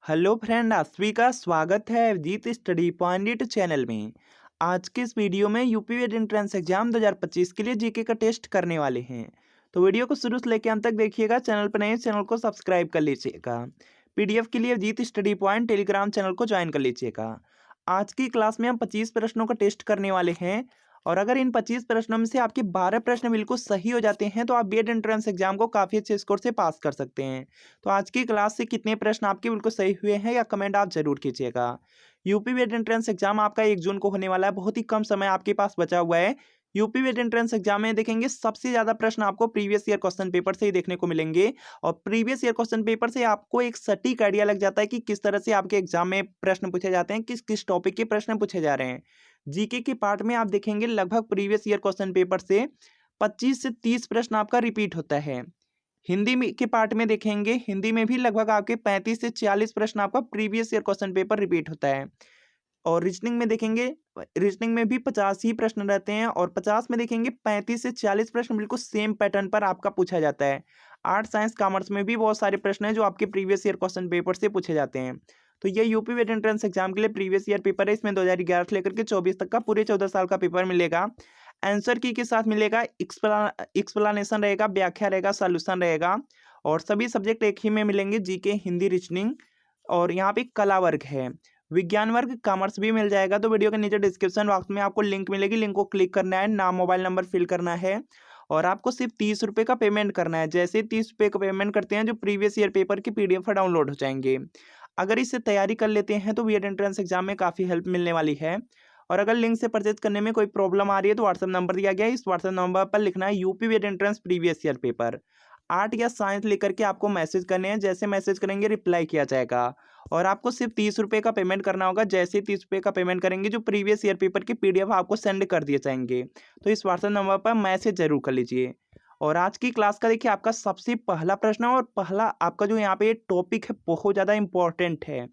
Hello friend, आप सभी का स्वागत है अभिजीत स्टडी पॉइंट चैनल में। आज के इस वीडियो में यूपी एंट्रेंस एग्जाम 2025 के लिए जीके का टेस्ट करने वाले हैं। तो वीडियो को शुरू से लेकर अंत तक देखिएगा। चैनल पर नए चैनल को सब्सक्राइब कर लीजिएगा। पीडीएफ के लिए Abhijeet study point Telegram channel को ज्वाइन कर लीजिएगा। आज की क्लास में हम 25 प्रश्नों का टेस्ट करने वाले हैं और अगर इन 25 प्रश्नों में से आपके 12 प्रश्न बिल्कुल सही हो जाते हैं तो आप बीएड एंट्रेंस एग्जाम को काफ़ी अच्छे स्कोर से पास कर सकते हैं। तो आज की क्लास से कितने प्रश्न आपके बिल्कुल सही हुए हैं या कमेंट आप जरूर कीजिएगा। यूपी बीएड एंट्रेंस एग्जाम आपका 1 जून को होने वाला है। बहुत ही कम समय आपके पास बचा हुआ है। यूपी बीएड एंट्रेंस एग्जाम में देखेंगे सबसे ज़्यादा प्रश्न आपको प्रीवियस ईयर क्वेश्चन पेपर से ही देखने को मिलेंगे और प्रीवियस ईयर क्वेश्चन पेपर से आपको एक सटीक आइडिया लग जाता है कि किस तरह से आपके एग्जाम में प्रश्न पूछे जाते हैं, किस किस टॉपिक के प्रश्न पूछे जा रहे हैं। जीके के पार्ट में आप देखेंगे लगभग प्रीवियस ईयर क्वेश्चन पेपर से 25 से 30 प्रश्न आपका रिपीट होता है। हिंदी में के पार्ट में देखेंगे, हिंदी में भी लगभग आपके 35 से 40 प्रश्न आपका previous year question paper repeat होता है। और रीजनिंग में देखेंगे, रीजनिंग में भी 50 ही प्रश्न रहते हैं और 50 में देखेंगे 35 से 40 प्रश्न बिल्कुल सेम पैटर्न पर आपका पूछा जाता है। आर्ट साइंस कॉमर्स में भी बहुत सारे प्रश्न हैं जो आपके प्रीवियस ईयर क्वेश्चन पेपर से पूछे जाते हैं। तो ये यूपी वेट एंट्रेंस एग्जाम के लिए प्रीवियस ईयर पेपर है। इसमें 2011 से लेकर के 24 तक का पूरे 14 साल का पेपर मिलेगा। आंसर की के साथ मिलेगा, एक्सप्लेनेशन रहेगा, व्याख्या रहेगा, सॉल्यूशन रहेगा और सभी सब्जेक्ट एक ही में मिलेंगे, जीके, हिंदी, रीजनिंग और यहाँ पे कला वर्ग है। विज्ञान वर्ग कॉमर्स भी मिल जाएगा। तो वीडियो के नीचे डिस्क्रिप्शन बॉक्स में आपको लिंक मिलेगी, लिंक को क्लिक करना है, नाम मोबाइल नंबर फिल करना है और आपको सिर्फ 30 रुपये का पेमेंट करना है। जैसे ही 30 रुपये का पेमेंट करते हैं जो प्रीवियस ईयर पेपर की पीडीएफ डाउनलोड हो जाएंगे। अगर इससे तैयारी कर लेते हैं तो बीएड एंट्रेंस एग्जाम में काफ़ी हेल्प मिलने वाली है। और अगर लिंक से परचेज करने में कोई प्रॉब्लम आ रही है तो व्हाट्सएप नंबर दिया गया है, इस व्हाट्सएप नंबर पर लिखना है UP BEd entrance previous year paper. Art या साइंस लेकर के आपको मैसेज करने हैं, जैसे मैसेज करेंगे रिप्लाई किया जाएगा और आपको सिर्फ 30 रुपये का पेमेंट करना होगा। जैसे ही 30 रुपये का पेमेंट करेंगे जो प्रीवियस ईयर पेपर की पीडीएफ आपको सेंड कर दिए जाएंगे। तो इस व्हाट्सएप नंबर पर मैसेज जरूर कर लीजिए। और आज की क्लास का देखिए आपका सबसे पहला प्रश्न और पहला आपका जो यहाँ पे टॉपिक है बहुत ज़्यादा इंपॉर्टेंट है।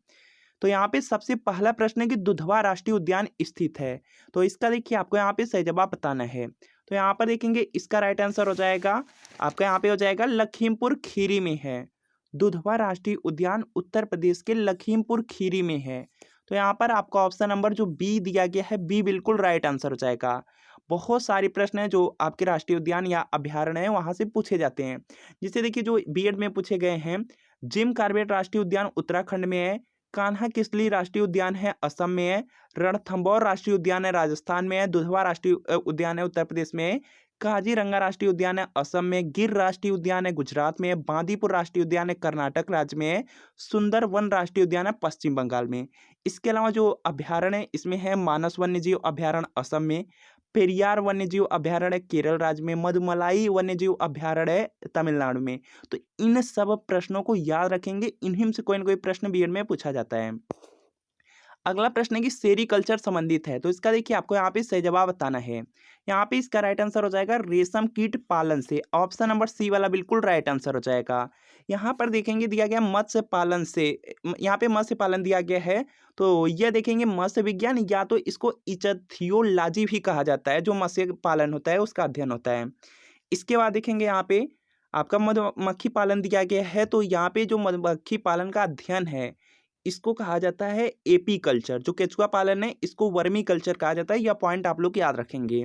तो यहाँ पे सबसे पहला प्रश्न है कि दुधवा राष्ट्रीय उद्यान स्थित है। तो इसका देखिए आपको यहाँ पे सही जवाब बताना है। तो यहाँ पर देखेंगे इसका राइट आंसर हो जाएगा आपका, यहाँ पे हो जाएगा लखीमपुर खीरी में है। दुधवा राष्ट्रीय उद्यान उत्तर प्रदेश के लखीमपुर खीरी में है। तो यहाँ पर आपका ऑप्शन नंबर जो बी दिया गया है, बी बिल्कुल राइट आंसर हो जाएगा। बहुत सारे प्रश्न हैं जो आपके राष्ट्रीय उद्यान या अभ्यारण्य है वहाँ से पूछे जाते हैं। जिससे देखिए जो बीएड में पूछे गए हैं, जिम कॉर्बेट राष्ट्रीय उद्यान उत्तराखंड में है, कान्हा किसली राष्ट्रीय उद्यान है असम में है, रणथंभौर राष्ट्रीय उद्यान है राजस्थान में है, दुधवा राष्ट्रीय उद्यान है उत्तर प्रदेश में है, काजीरंगा राष्ट्रीय उद्यान है असम में, गिर राष्ट्रीय उद्यान है गुजरात में है, बांदीपुर राष्ट्रीय उद्यान है कर्नाटक राज्य में है, सुंदरवन राष्ट्रीय उद्यान है पश्चिम बंगाल में। इसके अलावा जो अभ्यारण्य है इसमें है मानस वन्यजीव अभ्यारण्य असम में, पेरियार वन्यजीव अभ्यारण्य केरल राज्य में, मधुमलाई वन्यजीव अभ्यारण्य तमिलनाडु में। तो इन सब प्रश्नों को याद रखेंगे, इन्हीं में से कोई ना कोई प्रश्न बीएड में पूछा जाता है। अगला प्रश्न है कि सेरीकल्चर संबंधित है। तो इसका देखिए आपको यहाँ पे सही जवाब बताना है। यहाँ पे इसका राइट आंसर हो जाएगा रेशम कीट पालन से। ऑप्शन नंबर सी वाला बिल्कुल राइट आंसर हो जाएगा। यहाँ पर देखेंगे दिया गया मत्स्य पालन से, यहाँ पे मत्स्य पालन दिया गया है। तो यह देखेंगे मत्स्य विज्ञान या तो इसको इचथियोलॉजी भी कहा जाता है, जो मत्स्य पालन होता है उसका अध्ययन होता है। इसके बाद देखेंगे यहाँ पे आपका मधुमक्खी पालन दिया गया है। तो यहाँ पे जो मधुमक्खी पालन का अध्ययन है इसको कहा जाता है एपी कल्चर। जो केचुआ पालन है इसको वर्मी कल्चर कहा जाता है। यह पॉइंट आप लोग याद रखेंगे।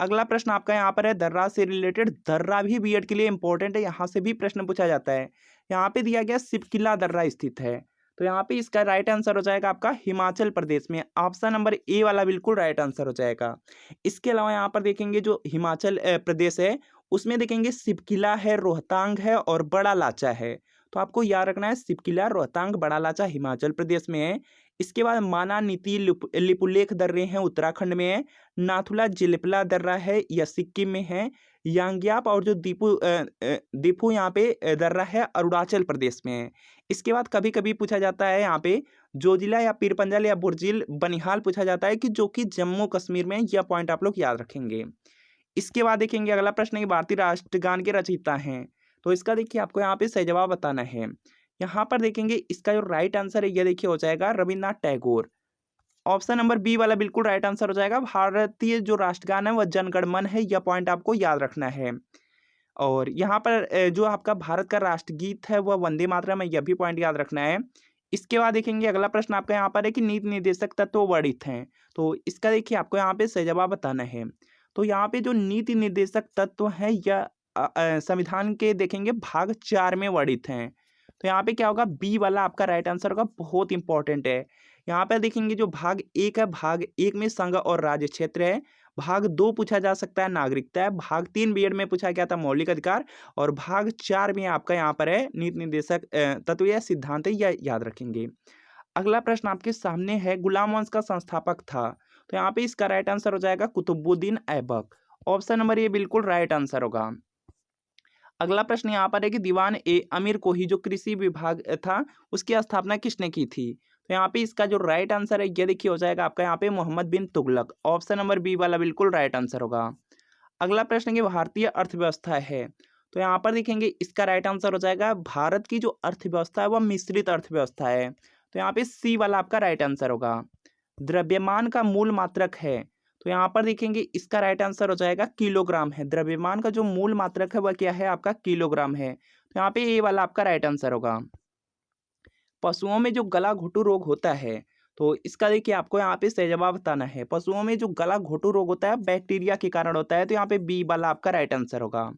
अगला प्रश्न आपका यहाँ पर है दर्रा से रिलेटेड। दर्रा भी बीएड के लिए इंपॉर्टेंट है, यहाँ से भी प्रश्न पूछा जाता है। यहाँ पे दिया गया सिपकिला दर्रा स्थित है। तो यहाँ पे इसका राइट आंसर हो जाएगा आपका हिमाचल प्रदेश में। ऑप्शन नंबर ए वाला बिल्कुल राइट आंसर हो जाएगा। इसके अलावा यहाँ पर देखेंगे जो हिमाचल प्रदेश है उसमें देखेंगे सिपकिला है, रोहतांग है और बड़ा लाचा है। तो आपको याद रखना है सिपकिला, रोहतांग, बड़ा लाचा हिमाचल प्रदेश में है। इसके बाद माना नीति लिपुलेख दर्रे हैं उत्तराखंड में है। नाथुला जिलेपला दर्रा है यह सिक्किम में है। यांग्याप और जो दीपू यहाँ पे दर्रा है अरुणाचल प्रदेश में है। इसके बाद कभी कभी पूछा जाता है यहाँ पे जोजिला या पीरपंजल या बुर्जिल बनिहाल पूछा जाता है कि जो कि जम्मू कश्मीर में है। यह पॉइंट आप लोग याद रखेंगे। इसके बाद देखेंगे अगला प्रश्न है कि भारतीय राष्ट्रगान के रचयिता हैं। तो इसका देखिए आपको यहाँ पे सही जवाब बताना है। यहाँ पर देखेंगे इसका जो राइट आंसर है यह देखिए हो जाएगा Rabindranath Tagore. Option number B वाला बिल्कुल राइट आंसर हो जाएगा। भारतीय जो राष्ट्रगान है वह जनगण मन है। यह पॉइंट आपको याद रखना है। और यहाँ पर जो आपका भारत का राष्ट्रगीत है वह वंदे मातरम है। यह भी पॉइंट याद रखना है। इसके बाद देखेंगे अगला प्रश्न आपका यहाँ पर है कि नीति निर्देशक तत्व वर्णित हैं। तो इसका देखिए आपको यहाँ पे सही जवाब बताना है। तो यहाँ पे जो नीति निर्देशक तत्व है या संविधान के देखेंगे भाग 4 में वर्णित हैं। तो यहाँ पे क्या होगा, बी वाला आपका राइट आंसर होगा, बहुत इंपॉर्टेंट है। यहाँ पे देखेंगे जो भाग 1 है, भाग 1 में संघ और राज्य क्षेत्र है। भाग 2 पूछा जा सकता है नागरिकता है। भाग 3 बीएड में पूछा गया था मौलिक अधिकार। और भाग 4 में आपका यहाँ पर है नीति निर्देशक तत्व या सिद्धांत है, यह याद रखेंगे। अगला प्रश्न आपके सामने है, गुलाम वंश का संस्थापक था। तो यहाँ पे इसका राइट आंसर हो जाएगा कुतुबुद्दीन ऐबक। ऑप्शन नंबर ये बिल्कुल राइट आंसर होगा। अगला प्रश्न यहाँ पर है कि दीवान ए अमीर कोही जो कृषि विभाग था, उसकी स्थापना किसने की थी। तो यहाँ पे इसका जो राइट आंसर है ये देखिए हो जाएगा आपका यहाँ पे मोहम्मद बिन तुगलक। ऑप्शन नंबर बी वाला बिल्कुल राइट आंसर होगा। अगला प्रश्न की भारतीय अर्थव्यवस्था है। तो यहाँ पर देखेंगे इसका राइट आंसर हो जाएगा, भारत की जो अर्थव्यवस्था है वह मिश्रित अर्थव्यवस्था है। तो यहाँ पे सी वाला आपका राइट आंसर होगा। द्रव्यमान का मूल मात्रक है। तो यहाँ पर देखेंगे इसका राइट आंसर हो जाएगा किलोग्राम है। द्रव्यमान का जो मूल मात्रक है वह क्या है आपका किलोग्राम है। तो यहाँ पे ए वाला आपका राइट आंसर होगा। पशुओं में जो गला घोटू रोग होता है, तो इसका देखिए आपको यहाँ पे सही जवाब बताना है। पशुओं में जो गला घोटू रोग होता है बैक्टीरिया के कारण होता है। तो यहाँ पे बी वाला आपका राइट आंसर होगा।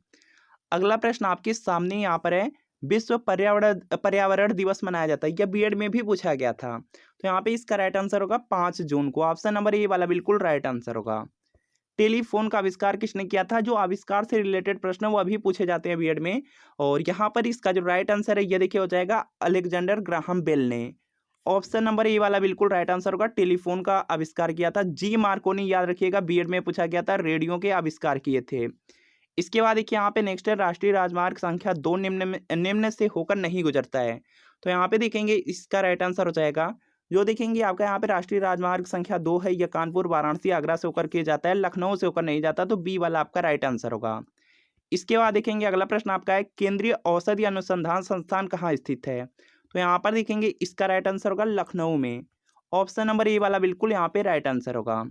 अगला प्रश्न आपके सामने यहाँ पर है, विश्व पर्यावरण पर्यावरण दिवस मनाया जाता है, यह बीएड में भी पूछा गया था। तो यहाँ पे इसका राइट आंसर होगा 5 जून को। ऑप्शन नंबर ए वाला बिल्कुल राइट आंसर होगा। टेलीफोन का आविष्कार किसने किया था। जो आविष्कार से रिलेटेड प्रश्न वो अभी पूछे जाते हैं बीएड में। और यहाँ पर इसका जो राइट आंसर है ये देखिए हो जाएगा अलेक्जेंडर ग्राहम बेल ने। ऑप्शन नंबर ए वाला बिल्कुल राइट आंसर होगा। टेलीफोन का आविष्कार किया था जी मार्कोनी, याद रखिएगा बीएड में पूछा गया था, रेडियो के आविष्कार किए थे। इसके बाद देखिए यहाँ पे नेक्स्ट है, राष्ट्रीय राजमार्ग संख्या 2 निम्न से होकर नहीं गुजरता है। तो यहाँ पे देखेंगे इसका राइट आंसर हो जाएगा, जो देखेंगे आपका यहाँ पे राष्ट्रीय राजमार्ग संख्या 2 है, यह कानपुर वाराणसी आगरा से होकर के जाता है, लखनऊ से होकर नहीं जाता। तो बी वाला आपका राइट आंसर होगा। इसके बाद देखेंगे अगला प्रश्न आपका है, केंद्रीय औषधि अनुसंधान संस्थान कहाँ स्थित है। तो यहाँ पर देखेंगे इसका राइट आंसर होगा लखनऊ में। ऑप्शन नंबर ए वाला बिल्कुल यहाँ पे राइट आंसर होगा।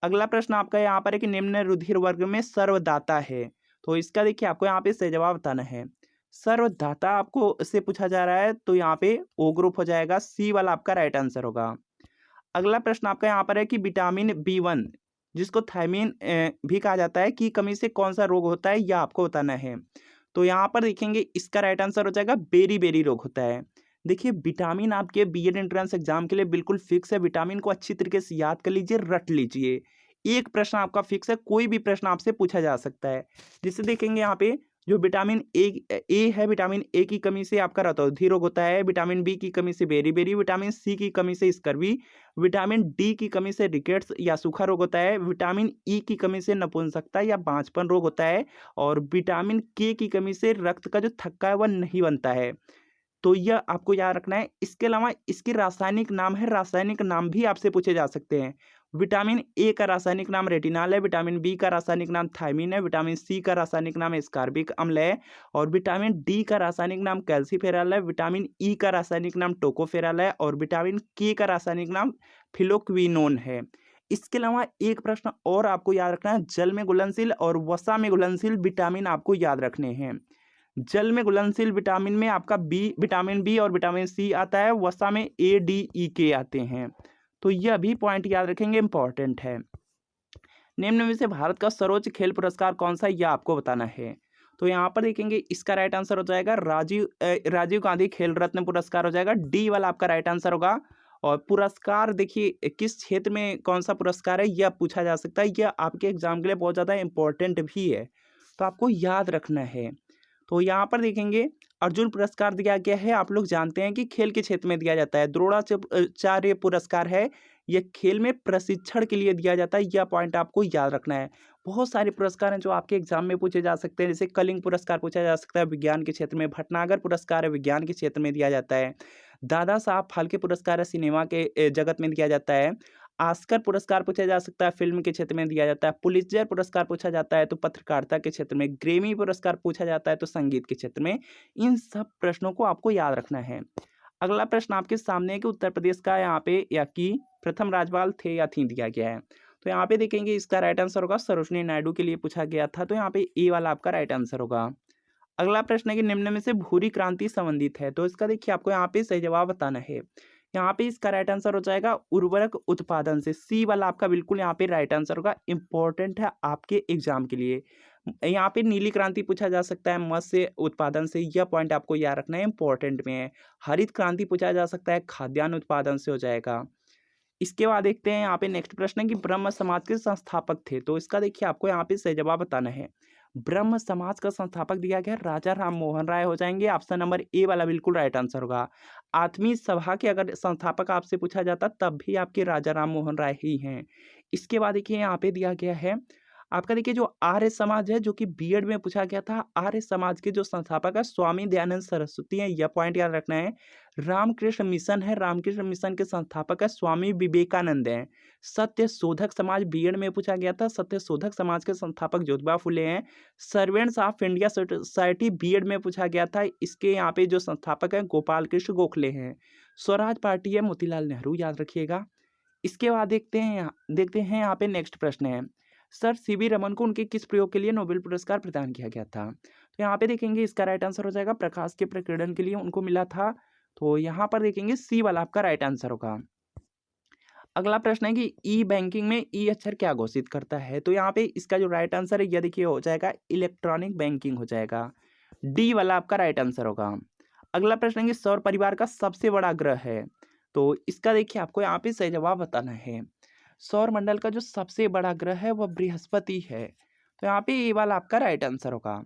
अगला प्रश्न आपका यहाँ पर है कि निम्न रुधिर वर्ग में सर्वदाता है। तो इसका देखिए आपको यहाँ पे सही जवाब बताना है। सर्वदाता आपको से पूछा जा रहा है, तो यहाँ पे ओ ग्रुप हो जाएगा, सी वाला आपका राइट आंसर होगा। अगला प्रश्न आपका यहाँ पर है कि विटामिन B1 जिसको थायमीन भी कहा जाता है की कमी से कौन सा रोग होता है, यह आपको बताना है। तो यहाँ पर देखेंगे इसका राइट आंसर हो जाएगा बेरी बेरी रोग होता है। देखिए विटामिन आपके बीएड एंट्रेंस एग्जाम के लिए बिल्कुल फिक्स है। विटामिन को अच्छी तरीके से याद कर लीजिए, रट लीजिए। एक प्रश्न आपका फिक्स है, कोई भी प्रश्न आपसे पूछा जा सकता है। जिससे देखेंगे यहाँ पे जो विटामिन ए है, विटामिन ए की कमी से आपका रतौंधी रोग होता है। विटामिन बी की कमी से बेरी बेरी, विटामिन सी की कमी से स्कर्वी, विटामिन डी की कमी से रिकेट्स या सूखा रोग होता है, विटामिन ई की कमी से नपुंसकता या बांझपन रोग होता है, और विटामिन के की कमी से रक्त का जो थक्का है वह नहीं बनता है। तो यह आपको याद रखना है। इसके अलावा इसके रासायनिक नाम है, रासायनिक नाम भी आपसे पूछे जा सकते हैं। विटामिन ए का रासायनिक नाम रेटिनाल है, विटामिन बी का रासायनिक नाम थायमीन है, विटामिन सी का रासायनिक नाम एस्कॉर्बिक अम्ल है, और विटामिन डी का रासायनिक नाम कैल्सीफेरॉल है, विटामिन ई का रासायनिक नाम टोकोफेरॉल है, और विटामिन के का रासायनिक नाम फिलोक्विनोन है। इसके अलावा एक प्रश्न और आपको याद रखना है, जल में घुलनशील और वसा में घुलनशील विटामिन आपको याद रखने हैं। जल में घुलनशील विटामिन में आपका विटामिन बी और विटामिन सी आता है, वसा में ए डी ई के आते हैं। तो यह भी पॉइंट याद रखेंगे, इंपॉर्टेंट है। निम्न में से भारत का सर्वोच्च खेल पुरस्कार कौन सा है, यह आपको बताना है। तो यहाँ पर देखेंगे इसका राइट आंसर हो जाएगा राजीव गांधी खेल रत्न पुरस्कार हो जाएगा, डी वाला आपका राइट आंसर होगा। और पुरस्कार देखिए किस क्षेत्र में कौन सा पुरस्कार है यह पूछा जा सकता है, यह आपके एग्जाम के लिए बहुत ज़्यादा इंपॉर्टेंट भी है, तो आपको याद रखना है। तो यहाँ पर देखेंगे अर्जुन पुरस्कार दिया गया है, आप लोग जानते हैं कि खेल के क्षेत्र में दिया जाता है। द्रोणाचार्य पुरस्कार है, यह खेल में प्रशिक्षण के लिए दिया जाता है, यह पॉइंट आपको याद रखना है। बहुत सारे पुरस्कार हैं जो आपके एग्जाम में पूछे जा सकते हैं, जैसे कलिंग पुरस्कार पूछा जा सकता है विज्ञान के क्षेत्र में, भटनागर पुरस्कार है विज्ञान के क्षेत्र में दिया जाता है, दादा साहब फाल्के पुरस्कार है सिनेमा के जगत में दिया जाता है, ऑस्कर पुरस्कार पूछा जा सकता है फिल्म के क्षेत्र में दिया जाता है, पुलित्जर पुरस्कार पूछा जाता है तो पत्रकारिता के क्षेत्र में, ग्रेमी पुरस्कार पूछा जाता है तो संगीत के क्षेत्र में। इन सब प्रश्नों को आपको याद रखना है। अगला प्रश्न आपके सामने है कि उत्तर प्रदेश का यहाँ पे या कि प्रथम राज्यपाल थे या थी दिया गया है। तो यहाँ पे देखेंगे इसका राइट आंसर होगा सरोजिनी नायडू के लिए पूछा गया था, तो यहाँ पे ए वाला आपका राइट आंसर होगा। अगला प्रश्न है कि निम्न में से भूरी क्रांति संबंधित है, तो इसका देखिए आपको यहाँ पे सही जवाब बताना है। यहाँ पे इसका राइट आंसर हो जाएगा उर्वरक उत्पादन से। सी वाला आपका बिल्कुल यहाँ पे राइट आंसर होगा, इंपॉर्टेंट है आपके एग्जाम के लिए। यहाँ पे नीली क्रांति पूछा जा सकता है मत्स्य उत्पादन से, यह पॉइंट आपको याद रखना है, इंपॉर्टेंट में है। हरित क्रांति पूछा जा सकता है, खाद्यान्न उत्पादन से हो जाएगा। इसके बाद देखते हैं यहाँ पे नेक्स्ट प्रश्न है कि ब्रह्म समाज के संस्थापक थे, तो इसका देखिए आपको यहाँ पे सही जवाब बताना है। ब्रह्म समाज का संस्थापक दिया गया राजा राम मोहन राय हो जाएंगे, ऑप्शन नंबर ए वाला बिल्कुल राइट आंसर होगा। आत्मीय सभा के अगर संस्थापक आपसे पूछा जाता तब भी आपके राजा राम मोहन राय ही हैं। इसके बाद देखिए यहाँ पे दिया गया है आपका, देखिए जो आर्य समाज है, जो कि बीएड में पूछा गया था, आर्य समाज के जो संस्थापक है स्वामी दयानंद सरस्वती हैं, यह पॉइंट याद रखना है। रामकृष्ण मिशन है, रामकृष्ण मिशन के संस्थापक है स्वामी विवेकानंद हैं। सत्य शोधक समाज बीएड में पूछा गया था, सत्य शोधक समाज के संस्थापक ज्योतिबा फुले हैं। Servants of India Society BEd में पूछा गया था, इसके यहाँ पे जो संस्थापक हैं गोपाल कृष्ण गोखले हैं। स्वराज पार्टी है मोतीलाल नेहरू, याद रखिएगा। इसके बाद देखते हैं यहाँ पे नेक्स्ट प्रश्न है, सर सीवी रमन को उनके किस प्रयोग के लिए नोबेल पुरस्कार प्रदान किया गया था? तो यहाँ पे देखेंगे इसका राइट आंसर हो जाएगा प्रकाश के प्रकीर्णन के लिए उनको मिला था, तो यहाँ पर देखेंगे सी वाला आपका राइट आंसर होगा। अगला प्रश्न है कि ई बैंकिंग में ई अक्षर क्या घोषित करता है? तो यहाँ पे इसका जो राइट आंसर है यह देखिए हो जाएगा इलेक्ट्रॉनिक बैंकिंग हो जाएगा, डी वाला आपका राइट आंसर होगा। अगला प्रश्न है कि सौर परिवार का सबसे बड़ा ग्रह है, तो इसका देखिए आपको यहाँ पे सही जवाब बताना है। सौर मंडल का जो सबसे बड़ा ग्रह है वह बृहस्पति है, तो यहाँ पे ये वाला आपका राइट आंसर होगा।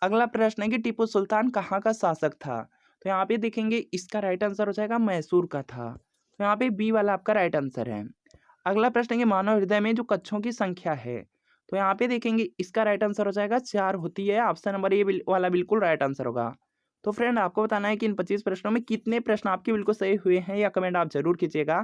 अगला प्रश्न है कि टीपू सुल्तान कहाँ का शासक था? तो यहाँ पे देखेंगे इसका राइट आंसर हो जाएगा मैसूर का था, तो यहाँ पे बी वाला आपका राइट आंसर है। अगला प्रश्न है कि मानव हृदय में जो कक्षों की संख्या है, तो यहाँ पे देखेंगे इसका राइट आंसर हो जाएगा 4 होती है, ऑप्शन नंबर ए वाला बिल्कुल राइट आंसर होगा। तो फ्रेंड आपको बताना है कि इन 25 प्रश्नों में कितने प्रश्न आपके बिल्कुल सही हुए हैं, या कमेंट आप जरूर कीजिएगा।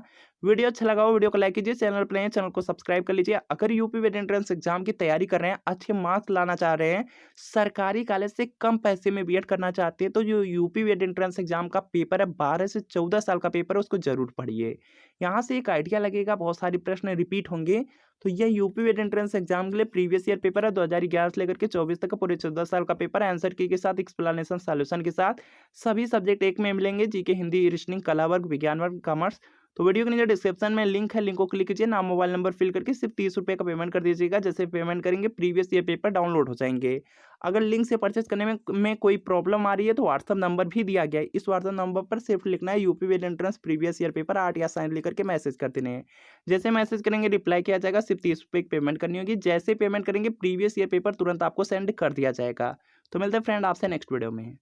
वीडियो अच्छा लगा हो वीडियो को लाइक कीजिए, चैनल पर नए हैं चैनल को सब्सक्राइब कर लीजिए। अगर यूपी वेट एंट्रेंस एग्जाम की तैयारी कर रहे हैं, अच्छे मार्क्स लाना चाह रहे हैं, सरकारी कॉलेज से कम पैसे में बीएड करना चाहते हैं, तो जो यूपी वेट एंट्रेंस एग्जाम का पेपर है 12 से 14 साल का पेपर है, उसको जरूर पढ़िए। यहाँ से एक आइडिया लगेगा, बहुत सारे प्रश्न रिपीट होंगे। तो यह यूपी वेट एंट्रेंस एग्जाम के लिए प्रीवियस ईयर पेपर है, 2011 से लेकर के 24 तक का पूरे 14 साल का पेपर है। आंसर की के साथ एक्सप्लेनेशन सॉल्यूशन के साथ सभी सब्जेक्ट एक में मिलेंगे, जीके, हिंदी, रीजनिंग, कला वर्ग, विज्ञान वर्ग, कॉमर्स। तो वीडियो के नीचे डिस्क्रिप्शन में लिंक है, लिंक को क्लिक कीजिए, नाम मोबाइल नंबर फिल करके सिर्फ 30 रुपये का पेमेंट कर दीजिएगा। जैसे पेमेंट करेंगे प्रीवियस ईयर पेपर डाउनलोड हो जाएंगे। अगर लिंक से परचेस करने में कोई प्रॉब्लम आ रही है तो व्हाट्सअप नंबर भी दिया गया है, इस व्हाट्सअप नंबर पर सिर्फ लिखना है UP BEd entrance previous year paper 8 या साइन लेकर के मैसेज कर देने हैं। जैसे मैसेज करेंगे रिप्लाई किया जाएगा, सिर्फ 30 रुपये की पेमेंट करनी होगी। जैसे पेमेंट करेंगे प्रीवियस ईयर पेपर तुरंत आपको सेंड कर दिया जाएगा। तो मिलते हैं फ्रेंड आपसे नेक्स्ट वीडियो में।